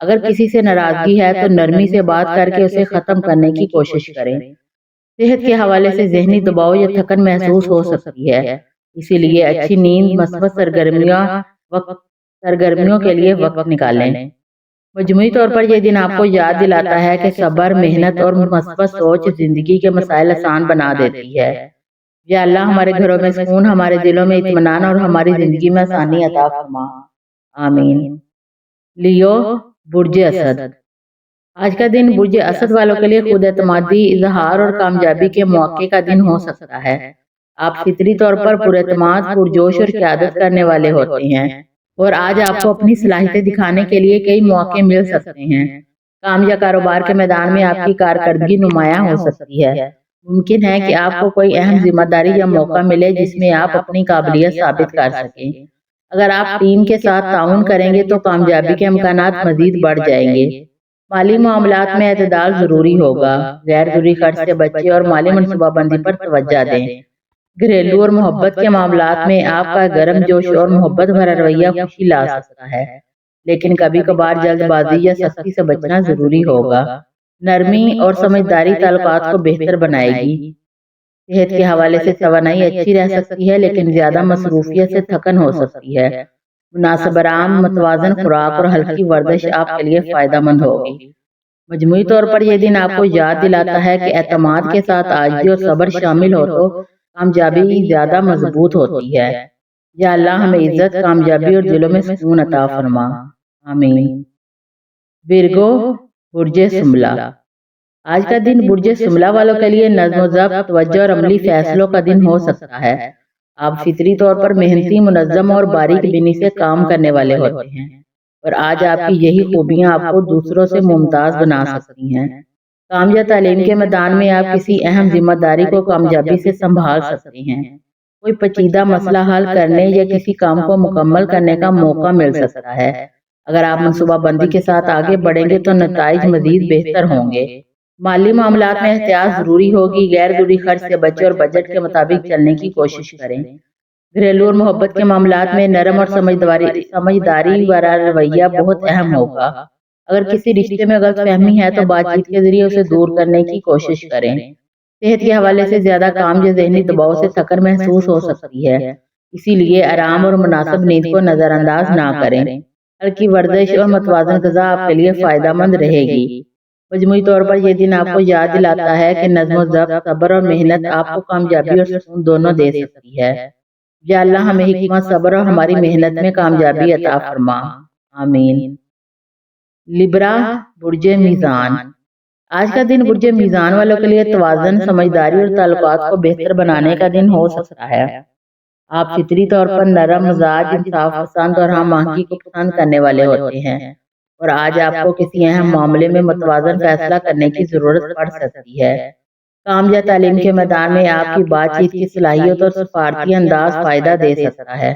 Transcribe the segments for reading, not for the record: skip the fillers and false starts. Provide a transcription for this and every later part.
اگر کسی سے ناراضگی ہے تو نرمی سے بات کر کے اسے ختم کرنے کی کوشش کریں۔ صحت کے حوالے سے ذہنی دباؤ یا تھکن محسوس ہو سکتی ہے، اسی لیے اچھی نیند، مثبت سرگرمیوں کے لیے وقت نکالیں۔ مجموعی طور پر یہ دن آپ کو یاد دلاتا ہے کہ صبر، محنت اور مثبت سوچ زندگی کے مسائل آسان بنا دیتی ہے۔ یا اللہ ہمارے گھروں میں سکون، ہمارے دلوں میں اطمینان اور ہماری زندگی میں آسانی عطا فرما، آمین۔ لیو، برج اسد۔ آج کا دن برج اسد والوں کے لیے خود اعتمادی، اظہار اور کامیابی کے موقع کا دن ہو سکتا ہے۔ آپ فطری طور پر پراعتماد، پرجوش اور قیادت کرنے والے ہوتے ہیں، اور آج آپ کو اپنی صلاحیتیں دکھانے کے لیے کئی موقع مل سکتے ہیں۔ کام یا کاروبار کے میدان میں آپ کی کارکردگی نمایاں ہو سکتی ہے۔ ممکن ہے کہ آپ کو کوئی اہم ذمہ داری یا موقع ملے جس میں آپ اپنی قابلیت ثابت کر سکیں۔ اگر آپ ٹیم کے ساتھ تعاون کریں گے تو کامیابی کے امکانات مزید بڑھ جائیں گے۔ مالی معاملات میں اعتدال ضروری ہوگا، غیر ضروری خرچ سے بچیں اور مالی منصوبہ بندی پر توجہ دیں۔ گھریلو اور محبت کے معاملات میں آپ کا گرم جوش اور محبت بھرا رویہ خوشی لا سکتا ہے، لیکن کبھی کبھار جلد بازی یا سختی سے بچنا ضروری ہوگا۔ نرمی اور سمجھداری تعلقات کو بہتر بنائے گی۔ صحت کے حوالے سے توانائی اچھی رہ سکتی ہے، لیکن زیادہ مصروفیت سے تھکن ہو سکتی ہے۔ مناسب آرام، متوازن خوراک اور ہلکی ورزش آپ کے لیے فائدہ مند ہوگی۔ مجموعی طور پر یہ دن آپ کو یاد دلاتا ہے کہ اعتماد کے ساتھ عاجزی اور صبر شامل ہو تو کامیابی زیادہ مضبوط ہوتی ہے۔ یا اللہ ہمیں عزت، کامیابی اور دلوں میں سکون عطا فرما، آمین۔ ورگو، برج شملہ۔ آج کا دن برج شملہ والوں کے لیے نظم و ضبط، توجہ اور عملی فیصلوں کا دن ہو سکتا ہے۔ آپ فطری طور پر محنتی، منظم اور باریک بینی سے کام کرنے والے ہوتے ہیں، اور آج آپ کی یہی خوبیاں آپ کو دوسروں سے ممتاز بنا سکتی ہیں۔ کام یا تعلیم کے میدان میں آپ کسی اہم ذمہ داری کو کامیابی سے سنبھال سکتے ہیں۔ کوئی پیچیدہ مسئلہ حل کرنے یا کسی کام کو مکمل کرنے کا موقع مل سکتا ہے۔ اگر آپ منصوبہ بندی کے ساتھ آگے بڑھیں گے تو نتائج مزید بہتر ہوں گے۔ مالی معاملات میں احتیاط ضروری ہوگی، غیر ضروری خرچ سے بچیں اور بجٹ کے مطابق چلنے کی کوشش کریں۔ گھریلو اور محبت کے معاملات میں نرم اور سمجھداری والا رویہ بہت اہم ہوگا۔ اگر کسی رشتے میں غلط فہمی ہے تو بات چیت کے ذریعے اسے دور کرنے کی کوشش کریں۔ صحت کے حوالے سے زیادہ کام یا ذہنی دباؤ سے تھکن محسوس ہو سکتی ہے، اسی لیے آرام اور مناسب نیند کو نظر انداز نہ کریں۔ ہلکی ورزش اور متوازن غذا آپ کے لیے فائدہ مند رہے گی۔ مجموعی طور پر یہ دن آپ کو یاد دلاتا ہے کہ نظم و ضبط، صبر اور محنت آپ کو کامیابی اور سکون دونوں دے سکتی ہے۔ یا اللہ ہمیں حکمت، صبر اور ہماری محنت میں کامیابی عطا فرما، آمین۔ لبرا، برج میزان۔ آج کا دن برج میزان والوں کے لیے توازن، سمجھداری اور تعلقات کو بہتر بنانے کا دن ہو سکتا ہے۔ آپ فطری طور پر نرم مزاج، انصاف پسند اور ہم آہنگی کو پسند کرنے والے ہوتے ہیں، اور آج آپ کو کسی اہم معاملے میں متوازن فیصلہ کرنے کی ضرورت پڑ سکتی ہے۔ کام یا تعلیم کے میدان میں آپ کی بات چیت کی صلاحیت اور سفارتی انداز فائدہ دے سکتا ہے۔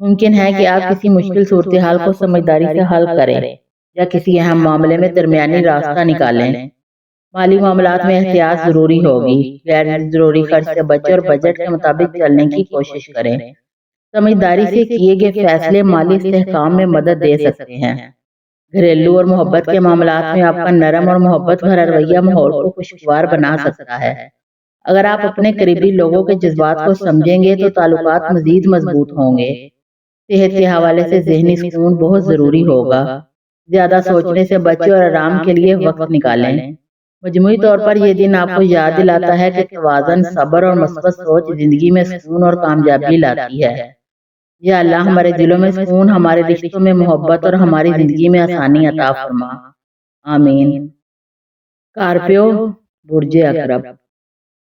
ممکن ہے کہ آپ کسی مشکل صورتحال کو سمجھداری سے حل کریں یا کسی اہم معاملے میں درمیانی راستہ نکالیں۔ مالی معاملات میں احتیاط ضروری ہوگی، غیر ضروری خرچ سے بچیں اور بجٹ کے مطابق چلنے کی کوشش کریں۔ سمجھداری سے کیے گئے فیصلے مالی استحکام میں مدد دے سکتے ہیں۔ گھریلو اور محبت کے معاملات میں آپ کا نرم اور محبت بھرا رویہ ماحول کو خوشگوار بنا سکتا ہے۔ اگر آپ اپنے قریبی لوگوں کے جذبات کو سمجھیں گے تو تعلقات مزید مضبوط ہوں گے۔ صحت کے حوالے سے ذہنی سکون بہت ضروری ہوگا، زیادہ سوچنے سے بچیں اور آرام کے لیے وقت نکالیں۔ مجموعی طور پر یہ دن آپ کو یاد دلاتا ہے کہ توازن، صبر اور مثبت سوچ زندگی میں سکون اور کامیابی لاتی ہے۔ یا اللہ ہمارے دلوں میں سکون، ہمارے رشتوں میں محبت اور ہماری زندگی میں آسانی عطا فرما، آمین۔ اسکارپیو، برج عقرب۔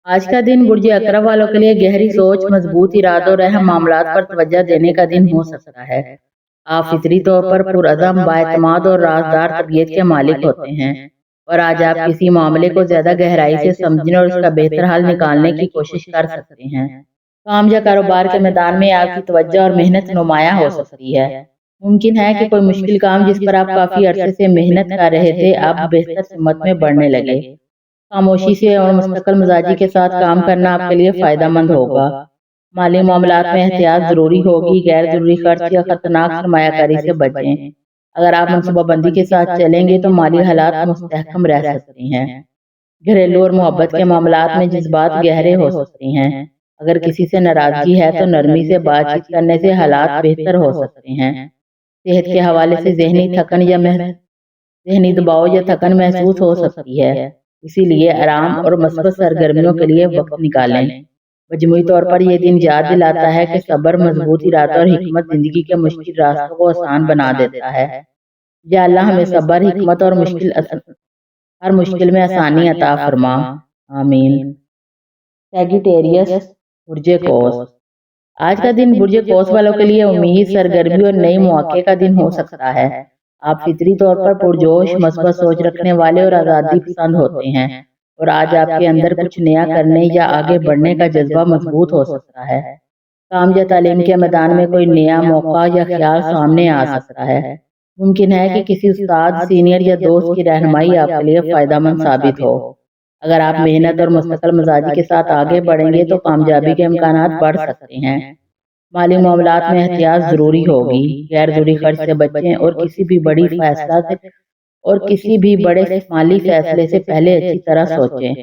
آج کا دن برج عقرب والوں کے لیے گہری سوچ، مضبوط ارادوں اور اہم معاملات پر توجہ دینے کا دن ہو سکتا ہے۔ آپ فطری طور پر پرعزم، بااعتماد اور رازدار طبیعت کے مالک ہوتے ہیں، اور آج آپ کسی معاملے کو زیادہ گہرائی سے سمجھنے اور اس کا بہتر حل نکالنے کی کوشش کر سکتے ہیں۔ کام یا کاروبار کے میدان میں آپ کی توجہ اور محنت نمایاں ہو سکتی ہے۔ ممکن ہے کہ کوئی مشکل کام جس پر آپ کافی عرصے سے محنت کر رہے تھے اب بہتر سمت میں بڑھنے لگے۔ خاموشی سے اور مستقل مزاجی کے ساتھ کام کرنا آپ کے لیے فائدہ مند ہوگا۔ مالی معاملات میں احتیاط ضروری ہوگی، غیر ضروری خرچ یا خطرناک سرمایہ کاری سے بچیں۔ اگر آپ منصوبہ بندی کے ساتھ چلیں گے تو مالی حالات مستحکم رہ سکتے ہیں۔ گھریلو اور محبت کے معاملات میں جذبات گہرے ہو سکتے ہیں۔ اگر کسی سے ناراضگی ہے تو نرمی سے بات چیت کرنے سے حالات بہتر ہو سکتے ہیں۔ صحت کے حوالے سے ذہنی دباؤ یا تھکن محسوس ہو سکتی ہے، اسی لیے آرام اور مثبت سرگرمیوں کے لیے وقت نکالیں۔ مجموعی طور پر یہ دن یاد دلاتا ہے کہ صبر، مضبوط ارادہ اور حکمت زندگی کے مشکل راستوں کو آسان بنا دیتا ہے۔ یا اللہ ہمیں صبر، حکمت اور ہر مشکل میں آسانی عطا فرما، آمین۔ سیگیٹیریس، برج قوس۔ آج کا دن برج قوس والوں کے لیے امید، سرگرمی اور نئے مواقع کا دن ہو سکتا ہے۔ آپ فطری طور پر پرجوش، مثبت سوچ رکھنے والے اور آزادی پسند ہوتے ہیں، اور آج آپ کے اندر کچھ نیا کرنے یا آگے بڑھنے کا جذبہ مضبوط ہو سکتا ہے۔ کام یا تعلیم کے میدان میں کوئی نیا موقع یا خیال سامنے آ سکتا ہے۔ ممکن ہے کہ کسی استاد، سینئر یا دوست کی رہنمائی آپ کے لیے فائدہ مند ثابت ہو۔ اگر آپ محنت اور مستقل مزاجی کے ساتھ آگے بڑھیں گے تو کامیابی کے امکانات بڑھ سکتے ہیں۔ مالی معاملات میں احتیاط ضروری ہوگی، غیر ضروری خرچ سے بچیں اور کسی بھی بڑے مالی فیصلے سے پہلے اچھی طرح سوچیں۔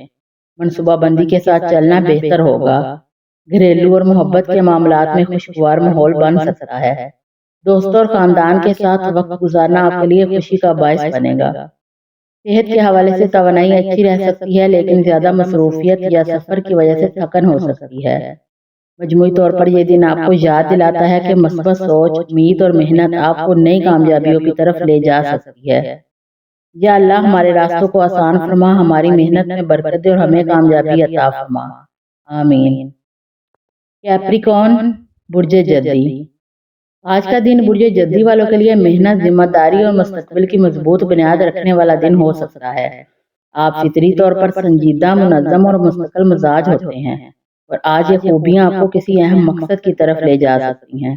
منصوبہ بندی کے ساتھ چلنا بہتر ہوگا۔ گھریلو اور محبت کے معاملات میں خوشگوار ماحول بن سکتا ہے۔ دوستوں اور خاندان کے ساتھ وقت گزارنا آپ کے لیے خوشی کا باعث بنے گا۔ صحت کے حوالے سے توانائی اچھی رہ سکتی ہے، لیکن زیادہ مصروفیت یا سفر کی وجہ سے تھکن ہو سکتی ہے۔ مجموعی طور پر یہ دن آپ کو یاد دلاتا ہے کہ مثبت سوچ، امید اور محنت آپ کو نئی کامیابیوں کی طرف لے جا سکتی ہے۔ یا اللہ ہمارے راستوں کو آسان فرما، ہماری محنت میں برکت دے اور ہمیں کامیابی عطا فرما، آمین۔ کیپریکارن، برج جدی۔ آج کا دن برج جدی والوں کے لیے محنت، ذمہ داری اور مستقبل کی مضبوط بنیاد رکھنے والا دن ہو سکتا ہے۔ آپ فطری طور پر سنجیدہ، منظم اور مستقل مزاج ہوتے ہیں، اور آج یہ خوبیاں آپ کو کسی اہم مقصد کی طرف لے جا سکتی ہیں۔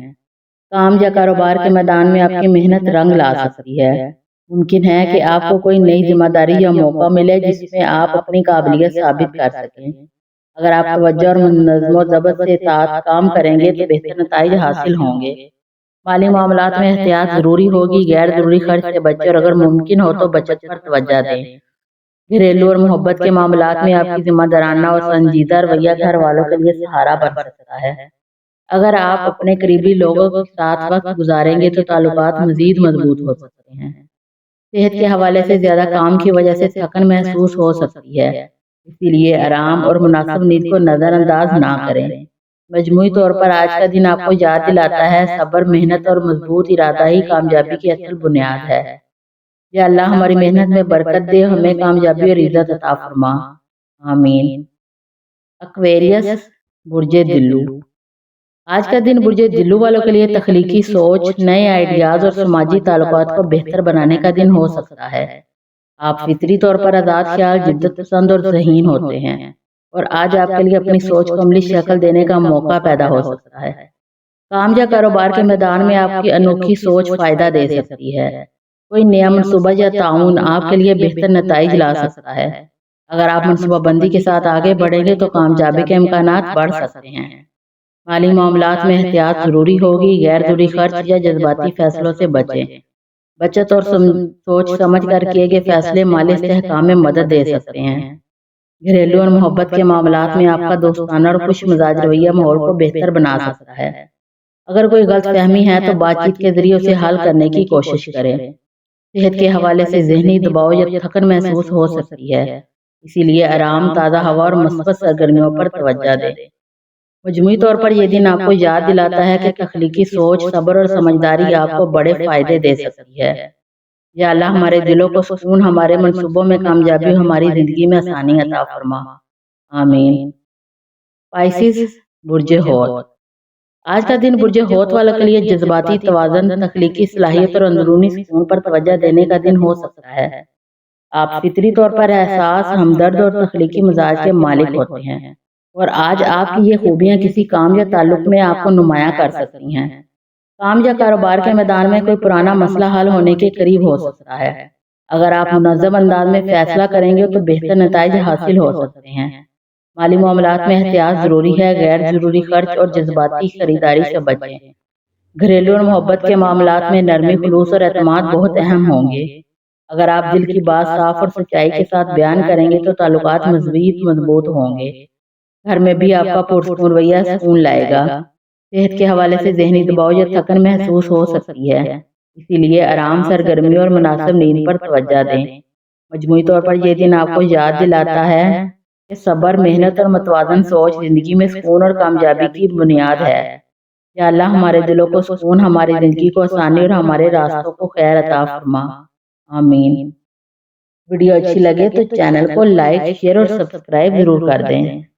کام یا کاروبار کے میدان میں آپ کی محنت رنگ لا سکتی ہے۔ ممکن ہے کہ آپ کو کوئی نئی ذمہ داری یا موقع ملے جس میں آپ اپنی قابلیت ثابت کر سکیں۔ اگر آپ توجہ اور نظم و ضبط سے کام کریں گے تو بہتر نتائج حاصل ہوں گے۔ مالی معاملات میں احتیاط ضروری ہوگی، غیر ضروری خرچ سے بچیں اور اگر ممکن ہو تو بچت پر توجہ دیں۔ گھریلو اور محبت کے معاملات میں آپ کی ذمہ دارانہ اور سنجیدہ رویہ گھر والوں کے لیے سہارا بن سکتا ہے۔ اگر آپ اپنے قریبی لوگوں کے ساتھ وقت گزاریں گے تو تعلقات مزید مضبوط ہو سکتے ہیں۔ صحت کے حوالے سے زیادہ کام کی وجہ سے تھکن محسوس ہو سکتی ہے، اسی لیے آرام اور مناسب نیند کو نظر انداز نہ کریں۔ مجموعی طور پر آج کا دن آپ کو یاد دلاتا ہے صبر، محنت اور مضبوط ارادہ ہی کامیابی کی اصل بنیاد ہے۔ یا اللہ ہماری محنت میں برکت دے، ہمیں کامیابی اور عزت عطا فرما، آمین۔ ایکویریس، برج دلو۔ آج کا دن برج دلو والوں کے لیے تخلیقی سوچ، نئے آئیڈیاز اور سماجی تعلقات کو بہتر بنانے کا دن ہو سکتا ہے۔ آپ فطری طور پر آزاد خیال، جدت پسند اور ذہین ہوتے ہیں، اور آج آپ کے لیے اپنی سوچ کو عملی شکل دینے کا موقع پیدا ہو سکتا ہے۔ کام یا کاروبار کے میدان میں آپ کی انوکھی سوچ فائدہ دے سکتی ہے۔ کوئی نیا منصوبہ یا تعاون آپ کے لیے بہتر نتائج لا سکتا ہے۔ اگر آپ منصوبہ بندی کے ساتھ آگے بڑھیں گے تو کامیابی کے امکانات بڑھ سکتے ہیں۔ مالی معاملات میں احتیاط ضروری ہوگی، غیر ضروری خرچ یا جذباتی فیصلوں سے بچیں۔ بچت اور سوچ سمجھ کر کیے گئے فیصلے مالی استحکام میں مدد دے سکتے ہیں۔ گھریلو اور محبت کے معاملات میں آپ کا دوستانہ اور خوش مزاج رویہ ماحول کو بہتر بنا سکتا ہے۔ اگر کوئی غلط فہمی ہے تو بات چیت کے ذریعے اسے حل کرنے کی کوشش کریں۔ صحت کے حوالے سے ذہنی دباؤ یا تھکن محسوس ہو سکتی ہے، اسی لیے آرام، تازہ ہوا اور مثبت سرگرمیوں پر توجہ دیں۔ مجموعی طور پر یہ دن آپ کو یاد دلاتا ہے کہ تخلیقی سوچ، صبر اور سمجھداری آپ کو بڑے فائدے دے سکتی ہے۔ یا اللہ ہمارے دلوں کو سکون، ہمارے منصوبوں میں کامیابی، ہماری زندگی میں آسانی عطا فرما، آمین۔ پائسس، برج حوت۔ آج کا دن برج حوت والوں کے لیے جذباتی توازن، تخلیقی صلاحیت اور اندرونی سکون پر توجہ دینے کا دن ہو سکتا ہے۔ آپ فطری طور پر احساس، ہمدرد اور تخلیقی مزاج کے مالک ہوتے ہیں، اور آج آپ کی یہ خوبیاں کسی کام یا تعلق میں آپ کو نمایاں کر سکتی ہیں۔ کام یا کاروبار کے میدان میں کوئی پرانا مسئلہ حل ہونے کے قریب ہو سکتا ہے۔ اگر آپ منظم انداز میں فیصلہ کریں گے تو بہتر نتائج حاصل ہو سکتے ہیں۔ مالی معاملات میں احتیاط ضروری ہے، غیر ضروری خرچ اور جذباتی خریداری سے بچیں۔ گھریلو اور محبت کے معاملات میں نرمی، خلوص اور اعتماد بہت اہم ہوں گے۔ اگر آپ دل کی بات صاف اور سچائی کے ساتھ بیان کریں گے تو تعلقات مزید مضبوط ہوں گے۔ گھر میں بھی آپ کا پرسکون رویہ سکون لائے گا۔ صحت کے حوالے سے ذہنی دباؤ یا تھکن محسوس ہو سکتی ہے، اسی لیے آرام، سرگرمی اور مناسب نیند پر توجہ دیں۔ مجموعی طور پر یہ دن آپ کو یاد دلاتا ہے کہ صبر، محنت اور متوازن سوچ زندگی میں سکون اور کامیابی کی بنیاد ہے۔ یا اللہ ہمارے دلوں کو سکون، ہماری زندگی کو آسانی اور ہمارے راستوں کو خیر عطا فرما، آمین۔ ویڈیو اچھی لگے تو چینل کو لائک، شیئر اور سبسکرائب ضرور کر دیں۔